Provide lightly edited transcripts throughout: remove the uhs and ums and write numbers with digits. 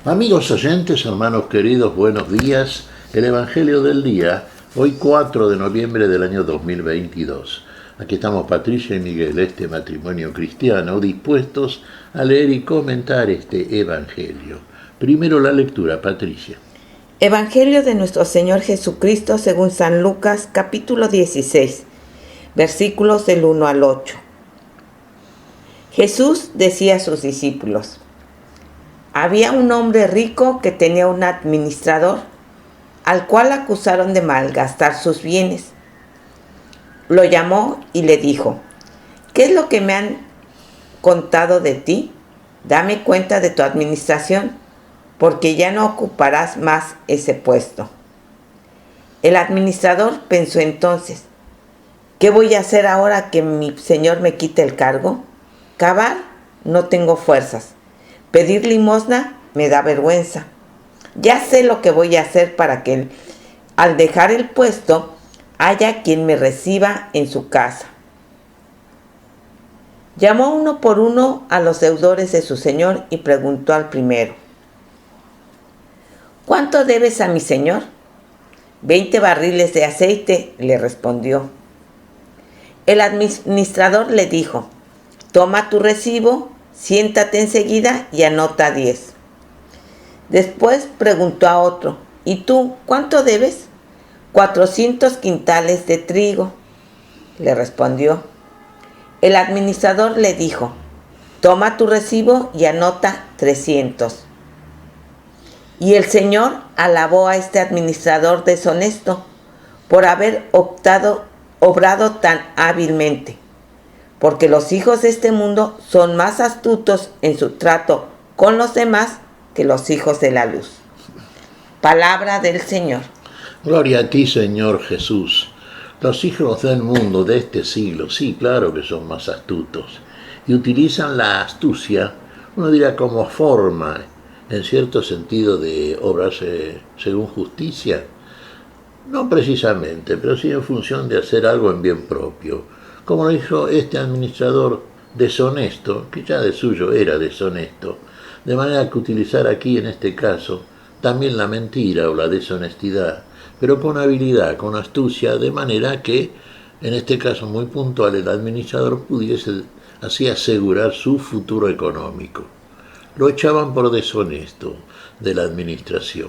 Amigos oyentes, hermanos queridos, buenos días. El Evangelio del día, hoy 4 de noviembre del año 2022. Aquí estamos Patricia y Miguel, este matrimonio cristiano, dispuestos a leer y comentar este Evangelio. Primero la lectura, Patricia. Evangelio de nuestro Señor Jesucristo según San Lucas, capítulo 16, versículos del 1 al 8. Jesús decía a sus discípulos: había un hombre rico que tenía un administrador, al cual acusaron de malgastar sus bienes. Lo llamó y le dijo: ¿qué es lo que me han contado de ti? Dame cuenta de tu administración, porque ya no ocuparás más ese puesto. El administrador pensó entonces: ¿qué voy a hacer ahora que mi señor me quite el cargo? Cavar, no tengo fuerzas. Pedir limosna me da vergüenza. Ya sé lo que voy a hacer para que al dejar el puesto haya quien me reciba en su casa. Llamó uno por uno a los deudores de su señor y preguntó al primero: ¿cuánto debes a mi señor? 20 barriles de aceite, le respondió. El administrador le dijo: toma tu recibo, siéntate enseguida y anota 10. Después preguntó a otro: ¿y tú cuánto debes? 400 quintales de trigo, le respondió. El administrador le dijo: toma tu recibo y anota 300. Y el Señor alabó a este administrador deshonesto por haber obrado tan hábilmente, porque los hijos de este mundo son más astutos en su trato con los demás que los hijos de la luz. Palabra del Señor. Gloria a ti, Señor Jesús. Los hijos del mundo de este siglo, sí, claro que son más astutos, y utilizan la astucia, uno dirá, como forma, en cierto sentido, de obrarse según justicia. No precisamente, pero sí en función de hacer algo en bien propio. Como lo hizo este administrador deshonesto, que ya de suyo era deshonesto, de manera que utilizar aquí en este caso también la mentira o la deshonestidad, pero con habilidad, con astucia, de manera que en este caso muy puntual el administrador pudiese así asegurar su futuro económico. Lo echaban por deshonesto de la administración.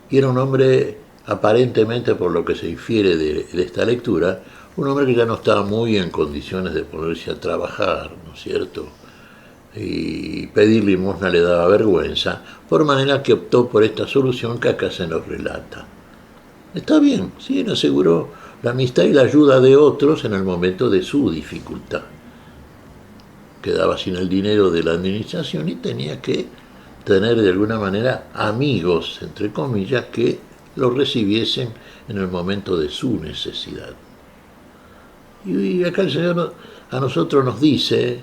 Y era un hombre, aparentemente por lo que se infiere de esta lectura, un hombre que ya no estaba muy en condiciones de ponerse a trabajar, ¿no es cierto? Y pedir limosna le daba vergüenza, por manera que optó por esta solución que acá se nos relata. Está bien, sí, él aseguró la amistad y la ayuda de otros en el momento de su dificultad. Quedaba sin el dinero de la administración y tenía que tener de alguna manera amigos, entre comillas, que lo recibiesen en el momento de su necesidad. Y acá el Señor a nosotros nos dice,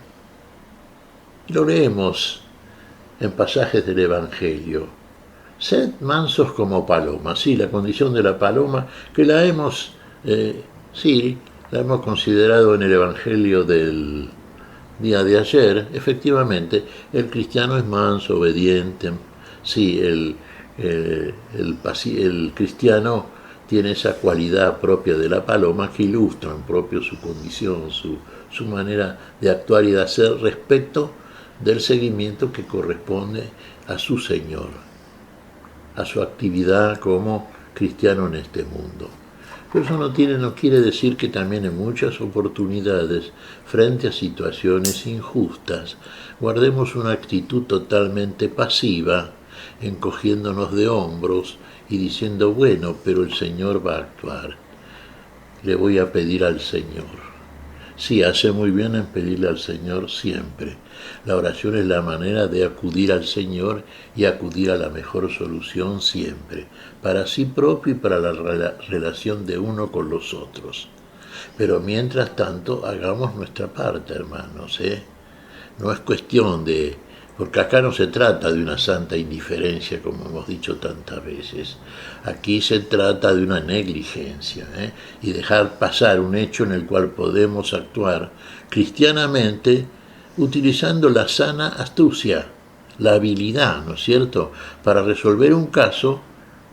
y lo leemos en pasajes del Evangelio: sed mansos como palomas. Sí, la condición de la paloma, que la hemos considerado en el Evangelio del día de ayer. Efectivamente, el cristiano es manso, obediente. Sí, el cristiano tiene esa cualidad propia de la paloma que ilustra en propio su condición, su manera de actuar y de hacer respecto del seguimiento que corresponde a su Señor, a su actividad como cristiano en este mundo. Pero eso no quiere decir que también en muchas oportunidades, frente a situaciones injustas, guardemos una actitud totalmente pasiva, encogiéndonos de hombros y diciendo: bueno, pero el Señor va a actuar, le voy a pedir al Señor. Sí, hace muy bien en pedirle al Señor siempre. La oración es la manera de acudir al Señor y acudir a la mejor solución siempre, para sí propio y para la relación de uno con los otros. Pero mientras tanto, hagamos nuestra parte, hermanos, No es cuestión de... Porque acá no se trata de una santa indiferencia, como hemos dicho tantas veces. Aquí se trata de una negligencia, y dejar pasar un hecho en el cual podemos actuar cristianamente utilizando la sana astucia, la habilidad, ¿no es cierto?, para resolver un caso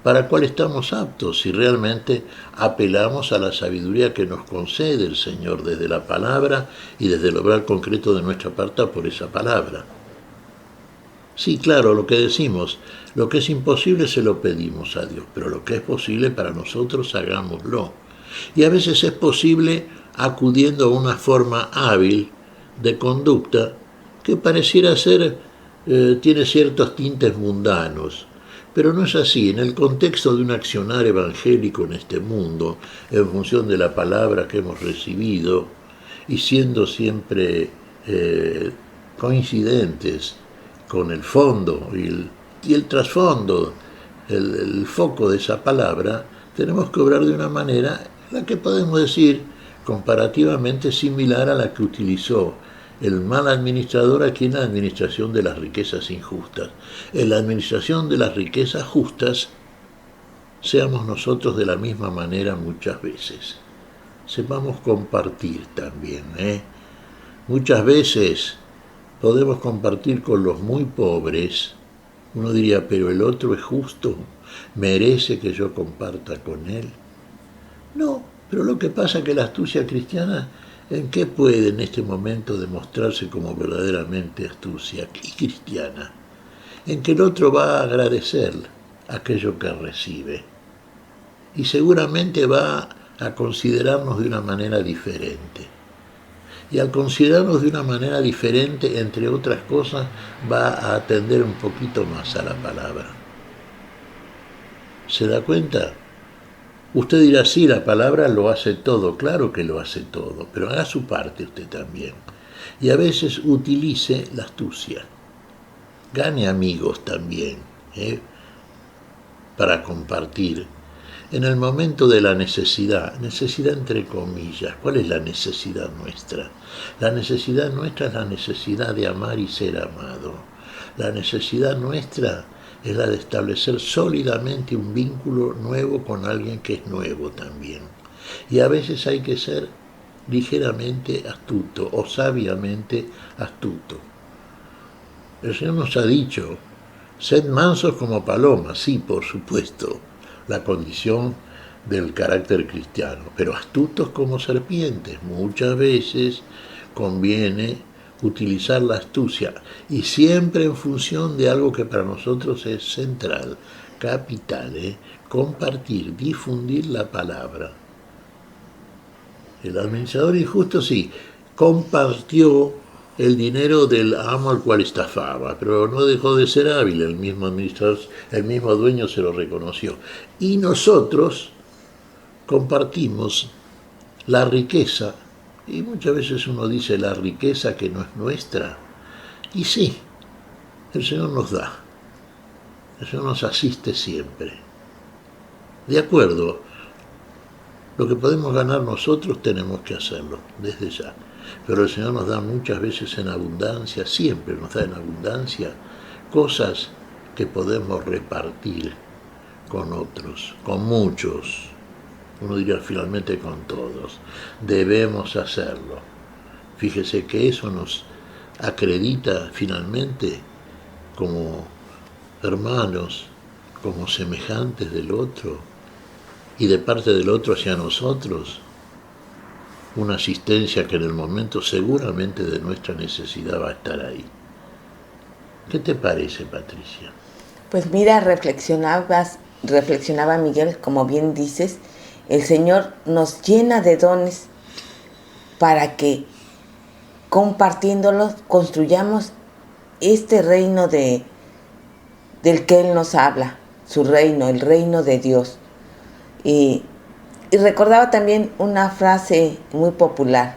para el cual estamos aptos si realmente apelamos a la sabiduría que nos concede el Señor desde la palabra y desde el obrar concreto de nuestra parte por esa palabra. Sí, claro, lo que decimos, lo que es imposible se lo pedimos a Dios, pero lo que es posible para nosotros, hagámoslo. Y a veces es posible acudiendo a una forma hábil de conducta que pareciera ser, tiene ciertos tintes mundanos, pero no es así. En el contexto de un accionar evangélico en este mundo, en función de la palabra que hemos recibido, y siendo siempre coincidentes con el fondo y el trasfondo, el foco de esa palabra, tenemos que obrar de una manera en la que podemos decir comparativamente similar a la que utilizó el mal administrador aquí en la administración de las riquezas injustas. En la administración de las riquezas justas, seamos nosotros de la misma manera muchas veces. Sepamos compartir también, Muchas veces podemos compartir con los muy pobres. Uno diría, pero el otro es justo, merece que yo comparta con él. No, pero lo que pasa es que la astucia cristiana, ¿en qué puede en este momento demostrarse como verdaderamente astucia y cristiana? En que el otro va a agradecer aquello que recibe y seguramente va a considerarnos de una manera diferente. Y al considerarnos de una manera diferente, entre otras cosas, va a atender un poquito más a la palabra. ¿Se da cuenta? Usted dirá, sí, la palabra lo hace todo, claro que lo hace todo, pero haga su parte usted también. Y a veces utilice la astucia. Gane amigos también, para compartir. En el momento de la necesidad entre comillas, ¿cuál es la necesidad nuestra? La necesidad nuestra es la necesidad de amar y ser amado. La necesidad nuestra es la de establecer sólidamente un vínculo nuevo con alguien que es nuevo también. Y a veces hay que ser ligeramente astuto o sabiamente astuto. El Señor nos ha dicho, sed mansos como palomas, sí, por supuesto, la condición del carácter cristiano, pero astutos como serpientes. Muchas veces conviene utilizar la astucia y siempre en función de algo que para nosotros es central, capital, compartir, difundir la palabra. El administrador injusto sí, compartió el dinero del amo al cual estafaba, pero no dejó de ser hábil, el mismo administrador, el mismo dueño se lo reconoció. Y nosotros compartimos la riqueza, y muchas veces uno dice la riqueza que no es nuestra, y sí, el Señor nos da, el Señor nos asiste siempre. De acuerdo, lo que podemos ganar nosotros tenemos que hacerlo, desde ya. Pero el Señor nos da muchas veces en abundancia, siempre nos da en abundancia, cosas que podemos repartir con otros, con muchos. Uno diría finalmente con todos. Debemos hacerlo. Fíjese que eso nos acredita finalmente como hermanos, como semejantes del otro y de parte del otro hacia nosotros. Una asistencia que en el momento seguramente de nuestra necesidad va a estar ahí. ¿Qué te parece, Patricia? Pues mira, reflexionaba Miguel, como bien dices, el Señor nos llena de dones para que compartiéndolos construyamos este reino del que Él nos habla, su reino, el reino de Dios. Y recordaba también una frase muy popular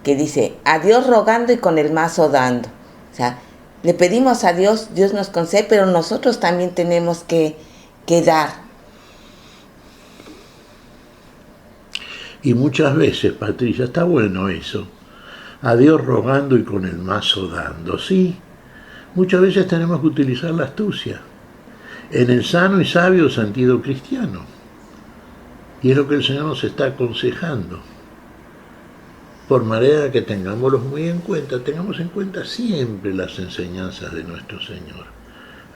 que dice, a Dios rogando y con el mazo dando. O sea, le pedimos a Dios, Dios nos concede, pero nosotros también tenemos que dar. Y muchas veces, Patricia, está bueno eso, a Dios rogando y con el mazo dando. Sí, muchas veces tenemos que utilizar la astucia en el sano y sabio sentido cristiano. Y es lo que el Señor nos está aconsejando. Por manera que tengámoslos muy en cuenta, tengamos en cuenta siempre las enseñanzas de nuestro Señor.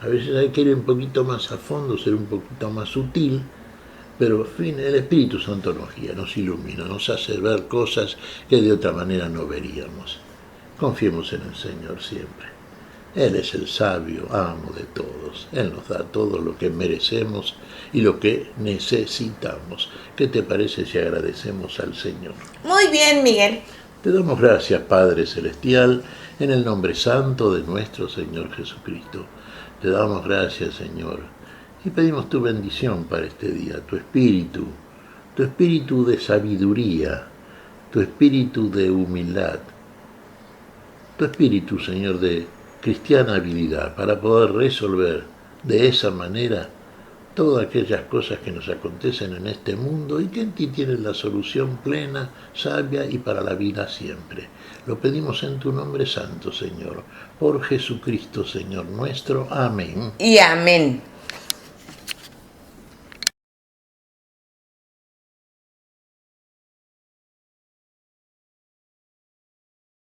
A veces hay que ir un poquito más a fondo, ser un poquito más sutil, pero en fin, el Espíritu Santo nos guía, nos ilumina, nos hace ver cosas que de otra manera no veríamos. Confiemos en el Señor siempre. Él es el sabio, amo de todos. Él nos da todo lo que merecemos y lo que necesitamos. ¿Qué te parece si agradecemos al Señor? Muy bien, Miguel. Te damos gracias, Padre Celestial, en el nombre santo de nuestro Señor Jesucristo. Te damos gracias, Señor, y pedimos tu bendición para este día, tu espíritu de sabiduría, tu espíritu de humildad, tu espíritu, Señor, de cristiana habilidad, para poder resolver de esa manera todas aquellas cosas que nos acontecen en este mundo y que en ti tienen la solución plena, sabia y para la vida siempre. Lo pedimos en tu nombre santo, Señor, por Jesucristo, Señor nuestro. Amén. Y amén.